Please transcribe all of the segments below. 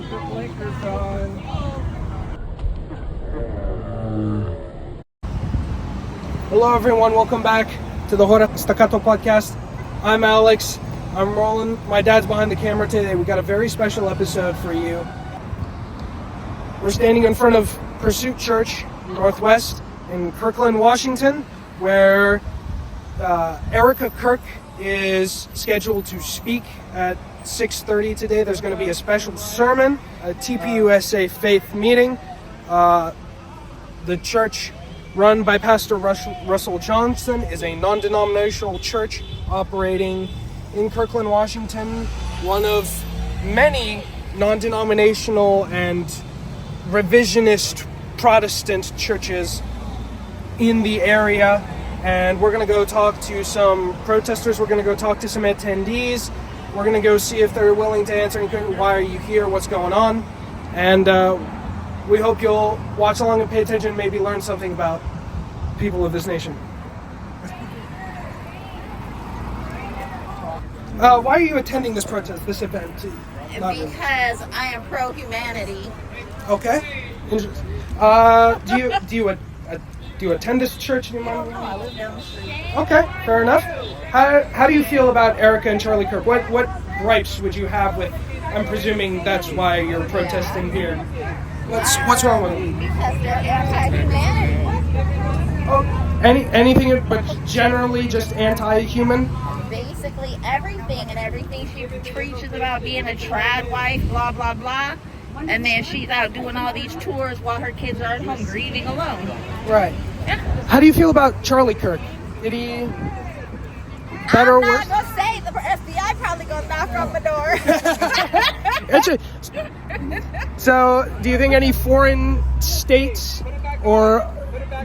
Blinkers on. Hello everyone, welcome back to the Hora Staccato podcast. I'm Alex. I'm rolling. My dad's behind the camera today. We got a very special episode for you. We're standing in front of Pursuit Church Northwest in Kirkland, Washington, where Erica Kirk is scheduled to speak at 6:30 today. There's going to be a special sermon, a TPUSA faith meeting. The church run by Pastor Russell Johnson is a non-denominational church operating in Kirkland, Washington, one of many non-denominational and revisionist Protestant churches in the area. And we're going to go talk to some protesters. We're going to go talk to some attendees. We're going to go see if they're willing to answer any questions. Why are you here? What's going on? And we hope you'll watch along and pay attention and maybe learn something about people of this nation. Why are you attending this protest, this event? Because I am pro-humanity. Okay. Do you attend this church anymore? No, I live down the street. Okay, fair enough. How do you feel about Erica and Charlie Kirk? What gripes would you have with? I'm presuming that's why you're protesting here. What's wrong with them? Because they're anti-humanity. Oh, anything but generally just anti-human? Basically everything she preaches about being a trad wife, blah blah blah, and then she's out doing all these tours while her kids are at home grieving alone. Right. Yeah. How do you feel about Charlie Kirk? Did he better or worse? I'm not gonna say the FBI probably gonna knock on my door. So, do you think any foreign states or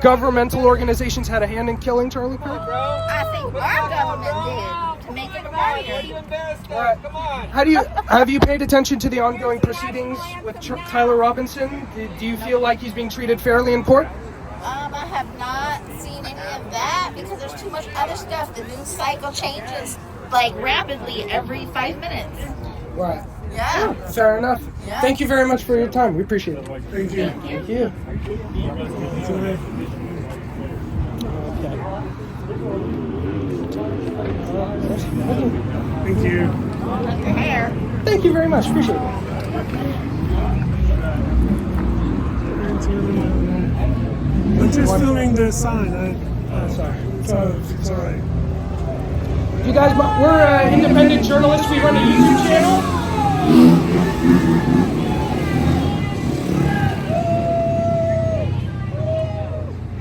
governmental organizations had a hand in killing Charlie Kirk? I think our government did to make it harder. Have you paid attention to the ongoing proceedings with Tyler Robinson? Do you feel like he's being treated fairly in court? I have not seen any of that because there's too much other stuff. The news cycle changes like rapidly every 5 minutes. Right. Yeah. Fair enough. Yeah. Thank you very much for your time. We appreciate it. Thank you. Thank you. Okay. Thank you. Like your hair. Thank you very much. Appreciate it. I'm just filming the sign. Sorry. It's all right. You guys, we're independent journalists. We run a YouTube channel.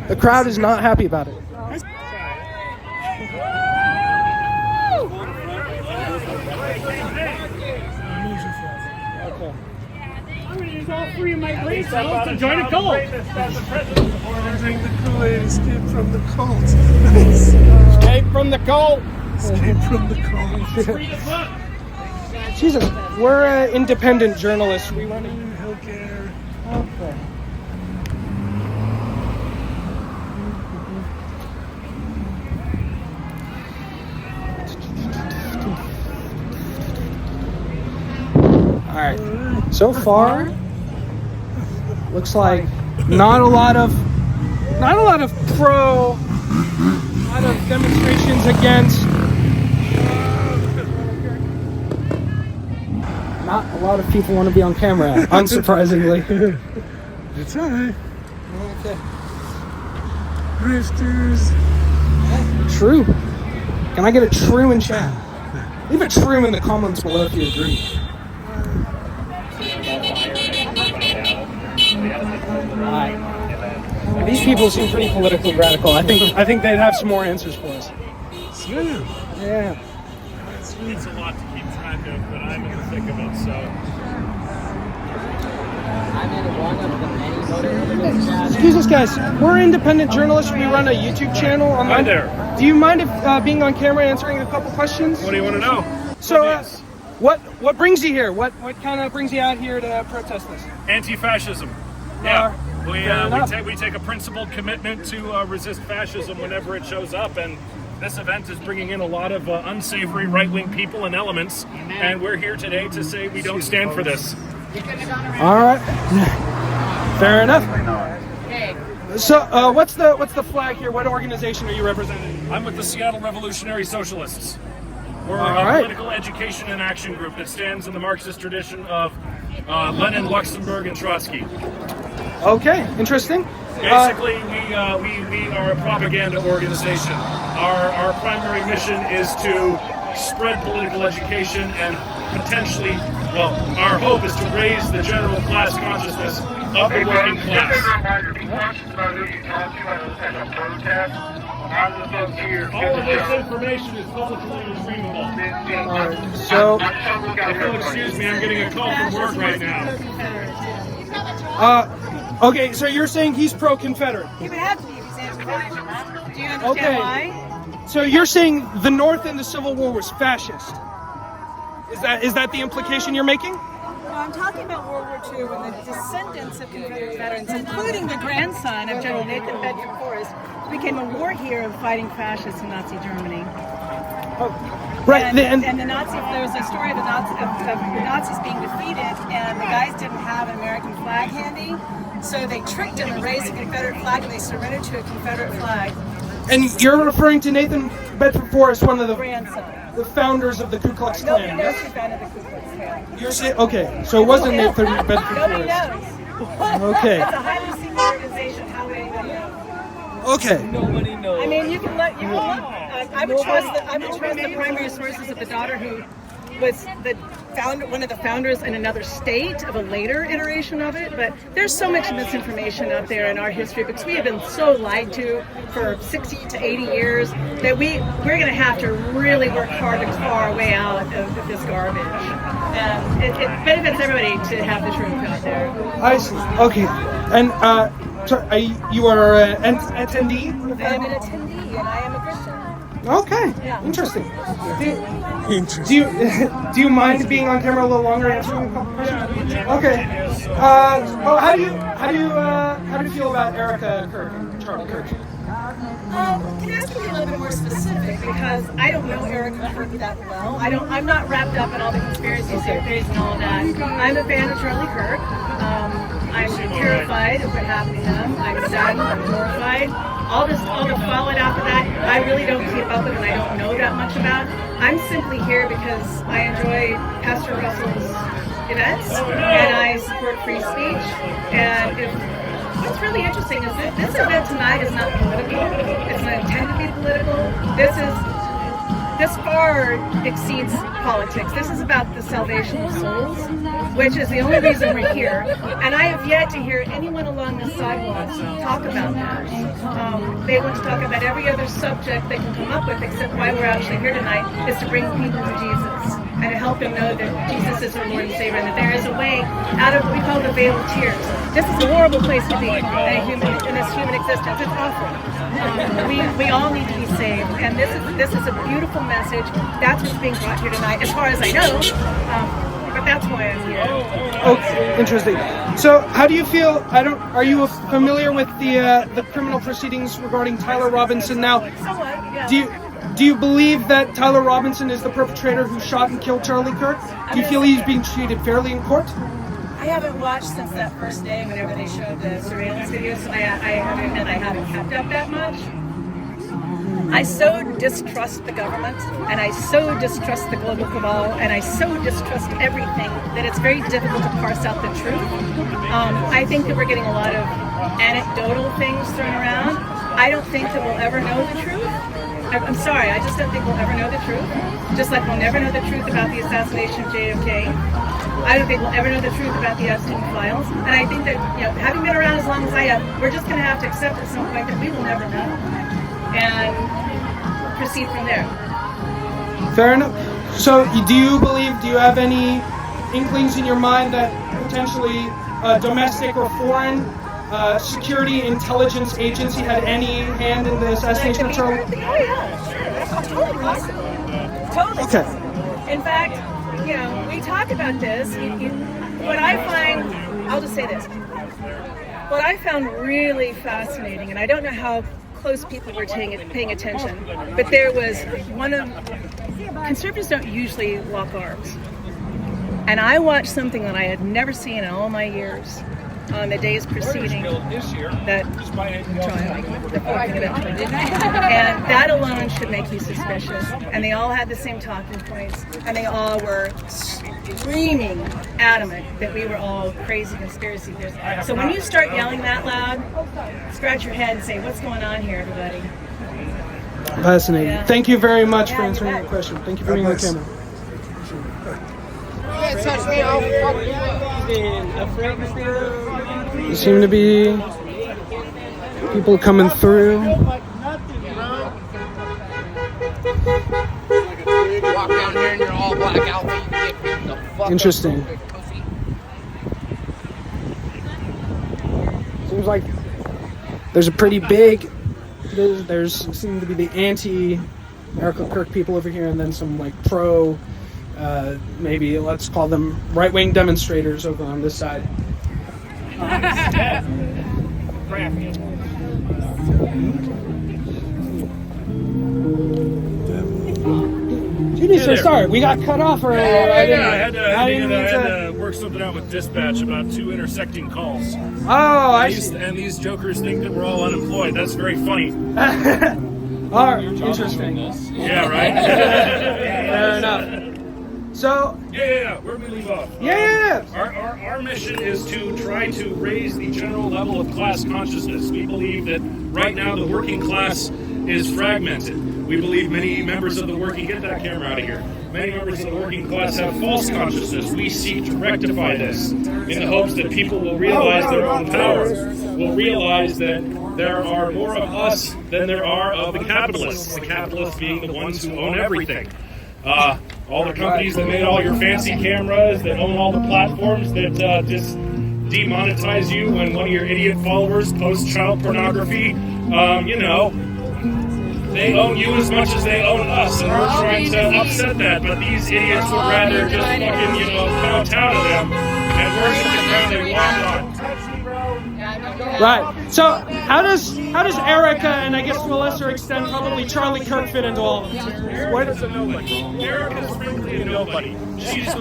The crowd is not happy about it. I'm going to use all three of my brain cells to join a cult. Drink the Kool-Aid, escape from the cult. Escape from the cult. Escape from the cult. Read the book. Jesus, we're independent journalists. We run a Healthcare. Okay. All right. So far, looks like not a lot of demonstrations against. Not a lot of people want to be on camera, unsurprisingly. It's all right. Okay. Grifters. True. Can I get a true in chat? Leave a true in the comments below if you agree. Alright. These people seem pretty politically radical. I think they'd have some more answers for us. Yeah. It's a lot to keep track of, but I'm in the thick of it, so. Excuse us, guys. We're independent journalists. We run a YouTube channel. Hi there. Do you mind if being on camera answering a couple questions? What do you want to know? So, what brings you here? What kind of brings you out here to protest this? Anti-fascism. Fair Yeah, we take a principled commitment to resist fascism whenever it shows up, and this event is bringing in a lot of unsavory right-wing people and elements, and we're here today to say we don't stand for this. All right. Fair enough. So, what's the flag here? What organization are you representing? I'm with the Seattle Revolutionary Socialists. We're All a right. political education and action group that stands in the Marxist tradition of Lenin, Luxemburg, and Trotsky. Okay, interesting. Basically, we are a propaganda organization. Our primary mission is to spread political education and potentially, well, our hope is to raise the general class consciousness of the working class. All of this information is publicly streamable. So, If you'll excuse me, I'm getting a call from work right now. okay, so you're saying he's pro-Confederate. He would have to be if he's anti-fascist. Do you understand Okay. why? So you're saying the North in the Civil War was fascist. Is that the implication you're making? No, I'm talking about World War II when the descendants of Confederate veterans, including the grandson of General Nathan Bedford Forrest, became a war hero fighting fascists in Nazi Germany. Right. And the Nazi, there was a story of the Nazis being defeated, and the guys didn't have an American flag handy, so they tricked them and raised a Confederate flag, and they surrendered to a Confederate flag. And you're referring to Nathan Bedford Forrest, one of the Grandson. founders of the Ku Klux Nobody Klan. knows Yes? who founded the Ku Klux Klan. You're saying okay. So it wasn't Nathan Bedford Nobody Forrest. knows. Okay. It's a highly secret organization. How would anybody know? Okay. I mean, you can look. I would trust the primary sources of the daughter who was one of the founders in another state of a later iteration of it. But there's so much misinformation out there in our history because we have been so lied to for 60 to 80 years that we're going to have to really work hard to claw our way out of this garbage. And it benefits everybody to have the truth out there. I see. Okay. And you are an attendee? I am an attendee and I am a Christian. Okay. Yeah. Interesting. Do you mind being on camera a little longer answering a couple questions? Okay. How do you feel about Erica Kirk and Charlie Kirk? Can I ask you to be a little bit more specific because I don't know Erica Kirk that well. I'm not wrapped up in all the conspiracy theories and all of that. I'm a fan of Charlie Kirk. I'm terrified of what happened to him. I'm saddened. I'm horrified. All the fallout after that, I really don't keep up with and I don't know that much about. I'm simply here because I enjoy Pastor Russell's events and I support free speech. And what's really interesting is that this event tonight is not political. It's not intended to be political. This far exceeds politics. This is about the salvation of souls, which is the only reason we're here. And I have yet to hear anyone along the sidewalks talk about that. They want to talk about every other subject they can come up with, except why we're actually here tonight is to bring people to Jesus and to help them know that Jesus is their Lord and Savior and that there is a way out of what we call the veil of tears. This is a horrible place to be in this human existence. It's awful. We all need to be saved, and this is a beautiful message. That's what's being brought here tonight, as far as I know. But that's why I'm here. Okay, interesting. So, how do you feel? Are you familiar with the criminal proceedings regarding Tyler Robinson now? Somewhat, yeah. Do you believe that Tyler Robinson is the perpetrator who shot and killed Charlie Kirk? Do you feel he's being treated fairly in court? I haven't watched since that first day whenever they showed the surveillance videos, so I have to admit I haven't kept up that much. I so distrust the government, and I so distrust the global cabal, and I so distrust everything that it's very difficult to parse out the truth. I think that we're getting a lot of anecdotal things thrown around. I don't think that we'll ever know the truth. I'm sorry, I just don't think we'll ever know the truth. Just like we'll never know the truth about the assassination of JFK. I don't think we'll ever know the truth about the Epstein files. And I think that, having been around as long as I have, we're just going to have to accept at some point that we will never know. And proceed from there. Fair enough. So, do you have any inklings in your mind that potentially domestic or foreign security intelligence agency had any hand in the assassination of Charlie? Oh yeah, sure. That's totally possible. Totally Okay. possible. In fact, we talk about this. What I find, I'll just say this. What I found really fascinating, and I don't know how close people were paying attention, but there was conservatives don't usually lock arms. And I watched something that I had never seen in all my years on the days preceding that and that alone should make you suspicious. And they all had the same talking points, and they all were screaming adamant that we were all crazy conspiracy theorists. So when you start yelling that loud, scratch your head and say, what's going on here, everybody? Fascinating. Yeah. Thank you very much for answering that question. Thank you for being on the camera. There seem to be people coming through. Walk down here in your all black outfit, you get beat the fuck Interesting. up, pussy. Seems like there's a pretty big. There's seem to be the anti Erica Kirk people over here, and then some like pro, maybe let's call them right-wing demonstrators over on this side. Sorry, we got cut off earlier. I had to work something out with dispatch about 2 intersecting calls. Oh, I see. And these jokers think that we're all unemployed. That's very funny. All right, interesting. Yeah, right? Fair enough. So, Yeah. Where did we leave off? yeah. Our mission is to try to raise the general level of class consciousness. We believe that right now the working class is fragmented. We believe many members of the working, get that camera out of here. Many members of the working class have false consciousness. We seek to rectify this in the hopes that people will realize their own power, will realize that there are more of us than there are of the capitalists being the ones who own everything. All the companies that made all your fancy cameras, that own all the platforms that just demonetize you when one of your idiot followers posts child pornography, they own you as much as they own us, and we're trying to upset that, but these idiots would rather just fucking, kowtow to them and worship the ground they walk on. Right. So, how does Erica, and I guess to a lesser extent probably Charlie Kirk, fit into all of this? What is a nobody? Erica's frankly a nobody. She is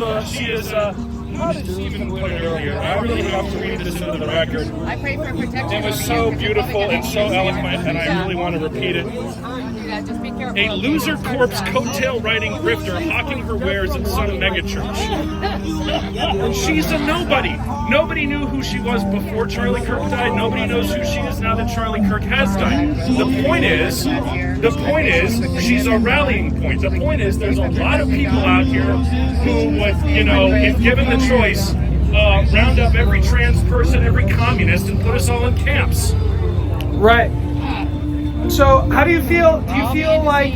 how did she even put it earlier? I really have to read this into the record. I pray for protection. It was so beautiful and so eloquent, and I really want to repeat it. Just be careful. A loser corpse coattail riding grifter hawking her wares at some megachurch. And she's a nobody. Nobody knew who she was before Charlie Kirk died. Nobody knows who she is now that Charlie Kirk has died. The point is, she's a rallying point. The point is, there's a lot of people out here who would, if given the choice, round up every trans person, every communist, and put us all in camps. Right. So, how do you feel? Do you feel like,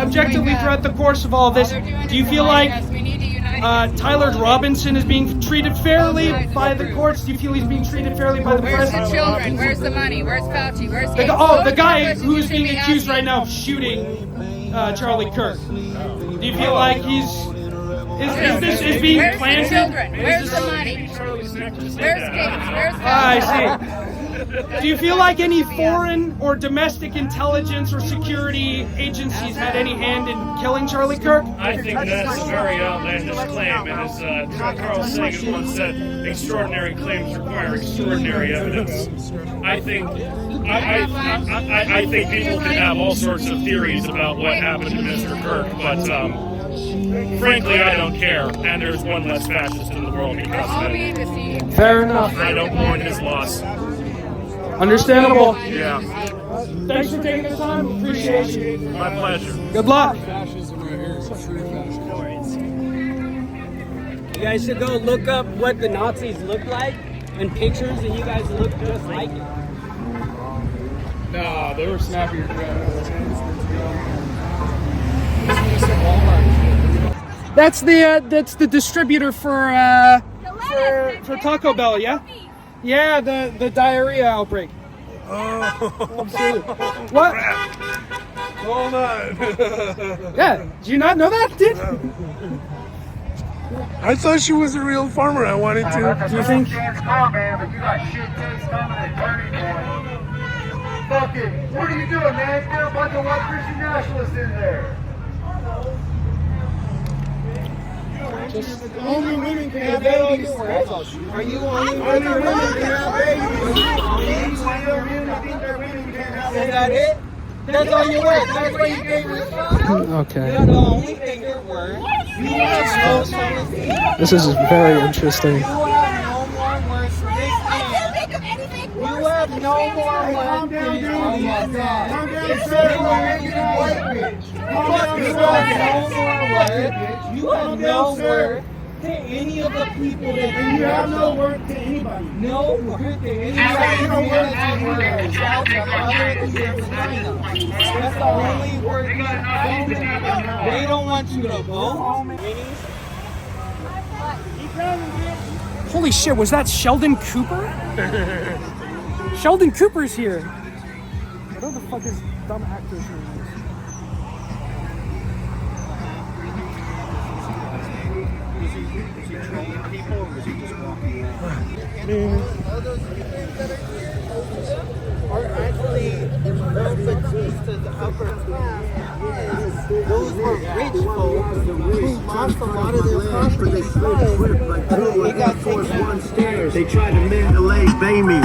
objectively throughout the course of all this, do you feel like Tyler Robinson is being treated fairly by the courts? Do you feel he's being treated fairly by the Where's press? the children? Where's the money? Where's Fauci? Where's The guy who's being accused right now of shooting Charlie Kirk. Do you feel like this is being Where's planted? the children? Where's the money? Where's Gates? Where's I see. Do you feel like any foreign or domestic intelligence or security agencies had any hand in killing Charlie Kirk? I think that's a very outlandish claim, and as Carl Sagan once said, extraordinary claims require extraordinary evidence. I think people can have all sorts of theories about what happened to Mr. Kirk, but frankly, I don't care, and there's one less fascist in the world because of it. Fair enough. I don't mourn his loss. Understandable. Yeah, Thanks for taking the time. Appreciate you. my pleasure. Good luck. You guys should go look up what the Nazis looked like and pictures, and you guys look just like it. Nah, they were snappier. That's the distributor for Taco Bell, yeah? Yeah, the diarrhea outbreak. Oh, Absolutely. What? hold on. Yeah, did you not know that, dude? I thought she was a real farmer. I wanted to. Do you think? Fuck it. What are you doing, man? Get a bunch of white Christian nationalists in there. Only women can have babies. Are you only women can have babies? Is that it? That's all you worth. That's what you gave your son. Okay. You're the only thing you're worth. You have no self-esteem. This is very interesting. You have no more worth for this man. You have no more worth. Calm down, dude. Oh my God. Calm down, sir. You have no worth to any of the people that you have no worth to anybody. No worth to anybody. That's the only word you have. They don't want you to vote. Holy shit, was that Sheldon Cooper? Sheldon Cooper's here. What the fuck is dumb actor's name? Are actually the upper class. Those were rich folks who lost a lot of their property. They got taken. They tried to Mandalay Bay me.